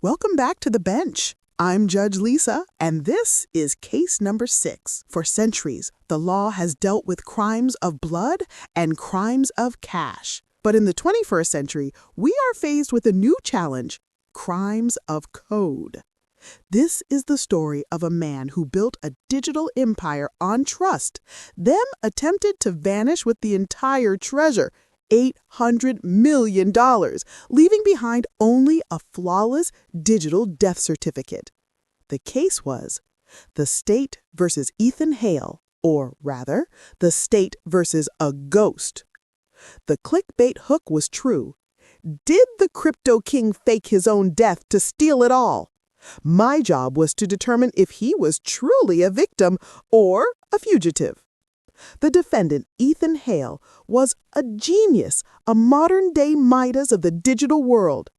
Welcome back to the bench. I'm Judge Lisa, and this is case number 6. For centuries, the law has dealt with crimes of blood and crimes of cash. But in the 21st century, we are faced with a new challenge: crimes of code. This is the story of a man who built a digital empire on trust, then attempted to vanish with the entire treasure, $800 million, leaving behind only a flawless digital death certificate. The case was the state versus Ethan Hale, or rather, the state versus a ghost. The clickbait hook was true. Did the crypto king fake his own death to steal it all? My job was to determine if he was truly a victim or a fugitive. The defendant, Ethan Hale, was a genius, a modern-day Midas of the digital world.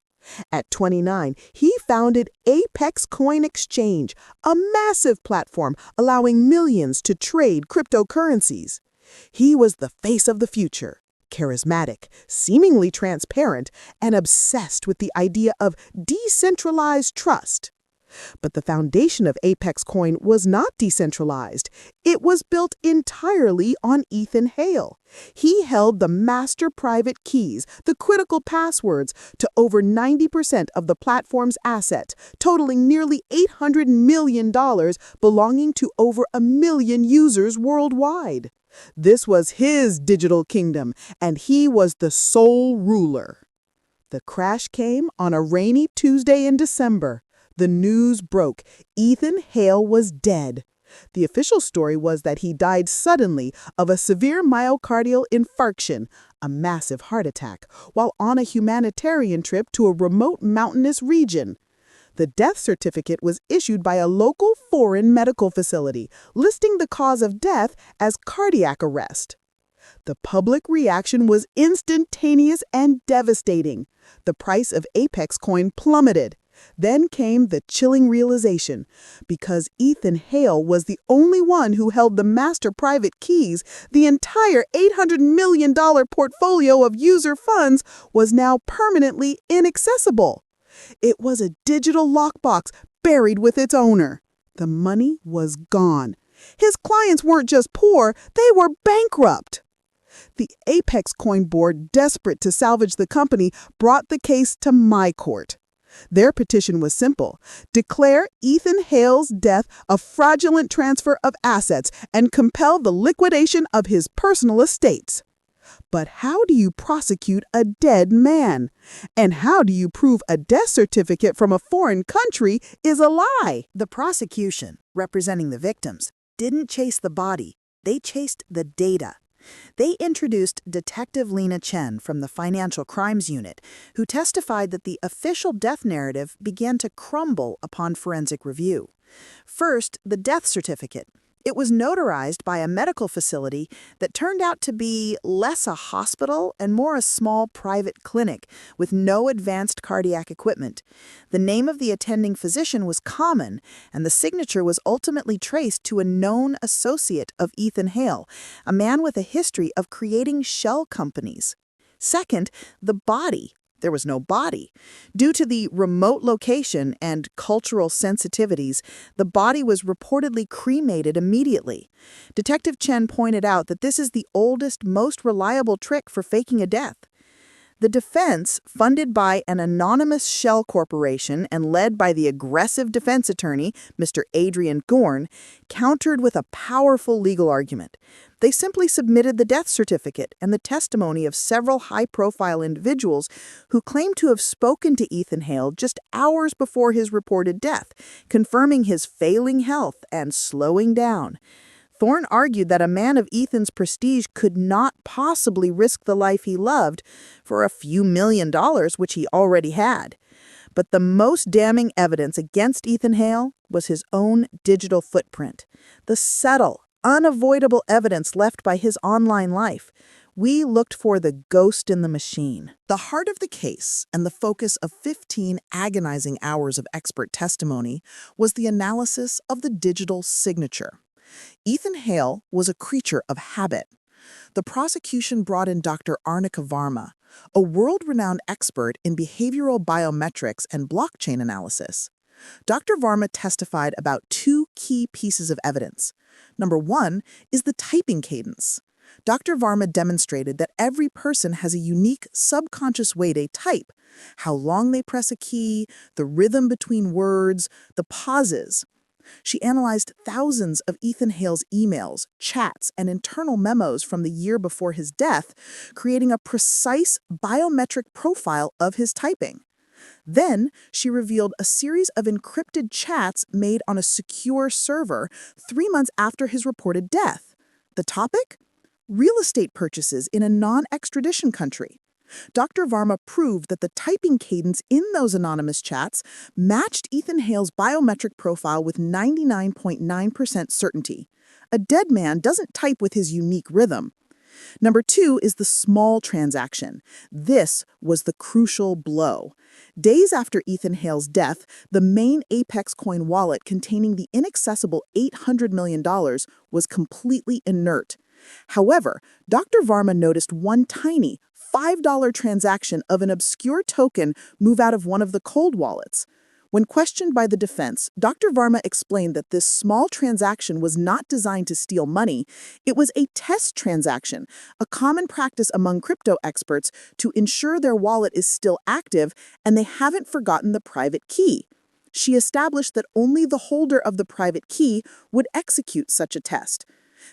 At 29, he founded ApexCoin Exchange, a massive platform allowing millions to trade cryptocurrencies. He was the face of the future, charismatic, seemingly transparent, and obsessed with the idea of decentralized trust. But the foundation of ApexCoin was not decentralized. It was built entirely on Ethan Hale. He held the master private keys, the critical passwords, to over 90% of the platform's assets, totaling nearly $800 million, belonging to over 1 million users worldwide. This was his digital kingdom, and he was the sole ruler. The crash came on a rainy Tuesday in December. The news broke. Ethan Hale was dead. The official story was that he died suddenly of a severe myocardial infarction, a massive heart attack, while on a humanitarian trip to a remote mountainous region. The death certificate was issued by a local foreign medical facility, listing the cause of death as cardiac arrest. The public reaction was instantaneous and devastating. The price of ApexCoin plummeted. Then came the chilling realization. Because Ethan Hale was the only one who held the master private keys, the entire $800 million portfolio of user funds was now permanently inaccessible. It was a digital lockbox buried with its owner. The money was gone. His clients weren't just poor, they were bankrupt. The ApexCoin board, desperate to salvage the company, brought the case to my court. Their petition was simple: declare Ethan Hale's death a fraudulent transfer of assets and compel the liquidation of his personal estates. But how do you prosecute a dead man? And how do you prove a death certificate from a foreign country is a lie? The prosecution, representing the victims, didn't chase the body, they chased the data. They introduced Detective Lena Chen from the Financial Crimes Unit, who testified that the official death narrative began to crumble upon forensic review. First, the death certificate. It was notarized by a medical facility that turned out to be less a hospital and more a small private clinic with no advanced cardiac equipment. The name of the attending physician was common, and the signature was ultimately traced to a known associate of Ethan Hale, a man with a history of creating shell companies. Second, the body. There was no body. Due to the remote location and cultural sensitivities, the body was reportedly cremated immediately. Detective Chen pointed out that this is the oldest, most reliable trick for faking a death. The defense, funded by an anonymous shell corporation and led by the aggressive defense attorney, Mr. Adrian Gorn, countered with a powerful legal argument. They simply submitted the death certificate and the testimony of several high-profile individuals who claimed to have spoken to Ethan Hale just hours before his reported death, confirming his failing health and slowing down. Thorne argued that a man of Ethan's prestige could not possibly risk the life he loved for a few $1 million, which he already had. But the most damning evidence against Ethan Hale was his own digital footprint, the subtle, unavoidable evidence left by his online life. We looked for the ghost in the machine. The heart of the case and the focus of 15 agonizing hours of expert testimony was the analysis of the digital signature. Ethan Hale was a creature of habit. The prosecution brought in Dr. Arnika Varma, a world-renowned expert in behavioral biometrics and blockchain analysis. Dr. Varma testified about two key pieces of evidence. Number one is the typing cadence. Dr. Varma demonstrated that every person has a unique subconscious way they type, how long they press a key, the rhythm between words, the pauses. She analyzed thousands of Ethan Hale's emails, chats, and internal memos from the year before his death, creating a precise biometric profile of his typing. Then, she revealed a series of encrypted chats made on a secure server 3 months after his reported death. The topic? Real estate purchases in a non-extradition country. Dr. Varma proved that the typing cadence in those anonymous chats matched Ethan Hale's biometric profile with 99.9% certainty. A dead man doesn't type with his unique rhythm. Number two is the small transaction. This was the crucial blow. Days after Ethan Hale's death, the main ApexCoin wallet containing the inaccessible $800 million was completely inert. However, Dr. Varma noticed one tiny $5 transaction of an obscure token move out of one of the cold wallets. When questioned by the defense, Dr. Varma explained that this small transaction was not designed to steal money. It was a test transaction, a common practice among crypto experts to ensure their wallet is still active and they haven't forgotten the private key. She established that only the holder of the private key would execute such a test.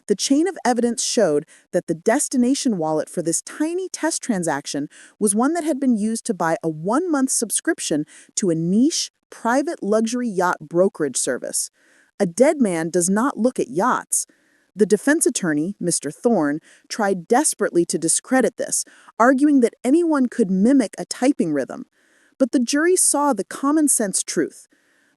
The chain of evidence showed that the destination wallet for this tiny test transaction was one that had been used to buy a 1-month subscription to a niche, private luxury yacht brokerage service. A dead man does not look at yachts. The defense attorney, Mr. Thorne, tried desperately to discredit this, arguing that anyone could mimic a typing rhythm. But the jury saw the common-sense truth.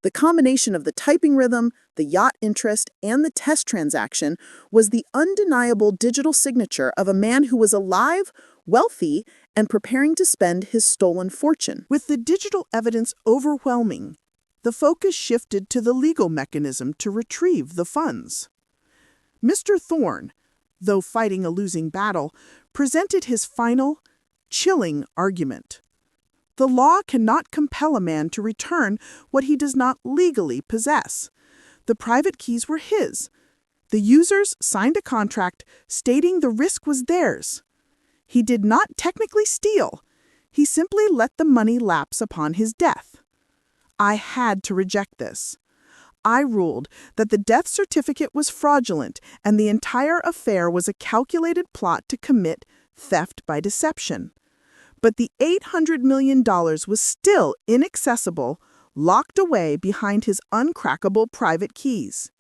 The combination of the typing rhythm, the yacht interest, and the test transaction was the undeniable digital signature of a man who was alive, wealthy, and preparing to spend his stolen fortune. With the digital evidence overwhelming, the focus shifted to the legal mechanism to retrieve the funds. Mr. Thorne, though fighting a losing battle, presented his final, chilling argument. The law cannot compel a man to return what he does not legally possess. The private keys were his. The users signed a contract stating the risk was theirs. He did not technically steal. He simply let the money lapse upon his death. I had to reject this. I ruled that the death certificate was fraudulent and the entire affair was a calculated plot to commit theft by deception. But the $800 million was still inaccessible, locked away behind his uncrackable private keys.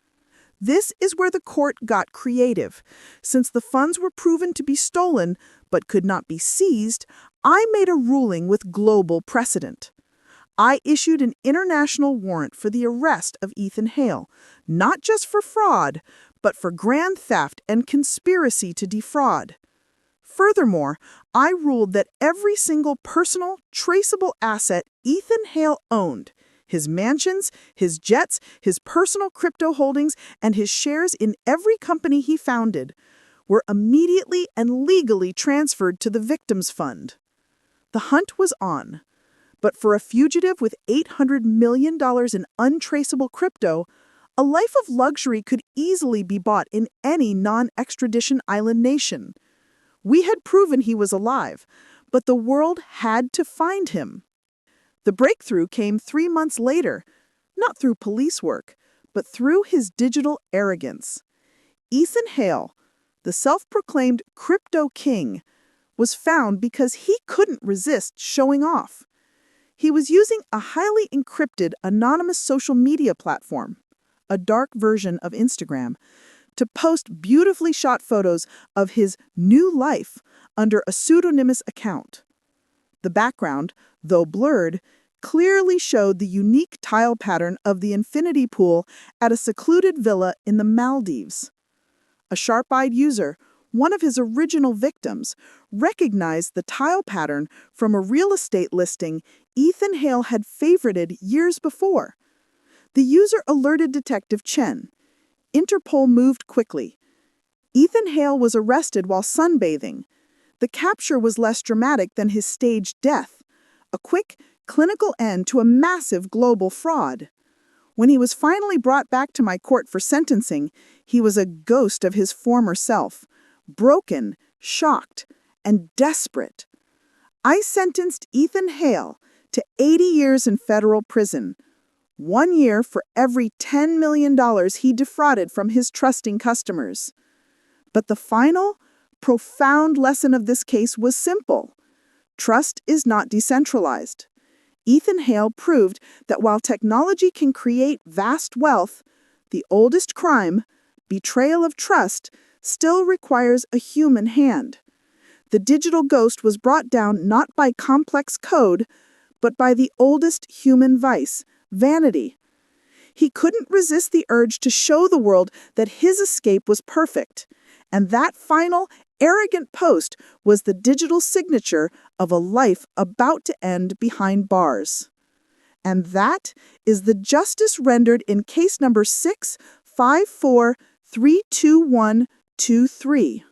This is where the court got creative. Since the funds were proven to be stolen but could not be seized, I made a ruling with global precedent. I issued an international warrant for the arrest of Ethan Hale, not just for fraud, but for grand theft and conspiracy to defraud. Furthermore, I ruled that every single personal, traceable asset Ethan Hale owned, his mansions, his jets, his personal crypto holdings, and his shares in every company he founded, were immediately and legally transferred to the victims' fund. The hunt was on. But for a fugitive with $800 million in untraceable crypto, a life of luxury could easily be bought in any non-extradition island nation. We had proven he was alive, but the world had to find him. The breakthrough came 3 months later, not through police work, but through his digital arrogance. Ethan Hale, the self-proclaimed crypto king, was found because he couldn't resist showing off. He was using a highly encrypted anonymous social media platform, a dark version of Instagram, to post beautifully shot photos of his new life under a pseudonymous account. The background, though blurred, clearly showed the unique tile pattern of the infinity pool at a secluded villa in the Maldives. A sharp-eyed user, one of his original victims, recognized the tile pattern from a real estate listing Ethan Hale had favorited years before. The user alerted Detective Chen. Interpol moved quickly. Ethan Hale was arrested while sunbathing. The capture was less dramatic than his staged death, a quick, clinical end to a massive global fraud. When he was finally brought back to my court for sentencing, he was a ghost of his former self, broken, shocked, and desperate. I sentenced Ethan Hale to 80 years in federal prison, 1 year for every $10 million he defrauded from his trusting customers. But the final, profound lesson of this case was simple. Trust is not decentralized. Ethan Hale proved that while technology can create vast wealth, the oldest crime, betrayal of trust, still requires a human hand. The digital ghost was brought down not by complex code, but by the oldest human vice, vanity. He couldn't resist the urge to show the world that his escape was perfect, and that final, arrogant post was the digital signature of a life about to end behind bars. And that is the justice rendered in case number 6543123.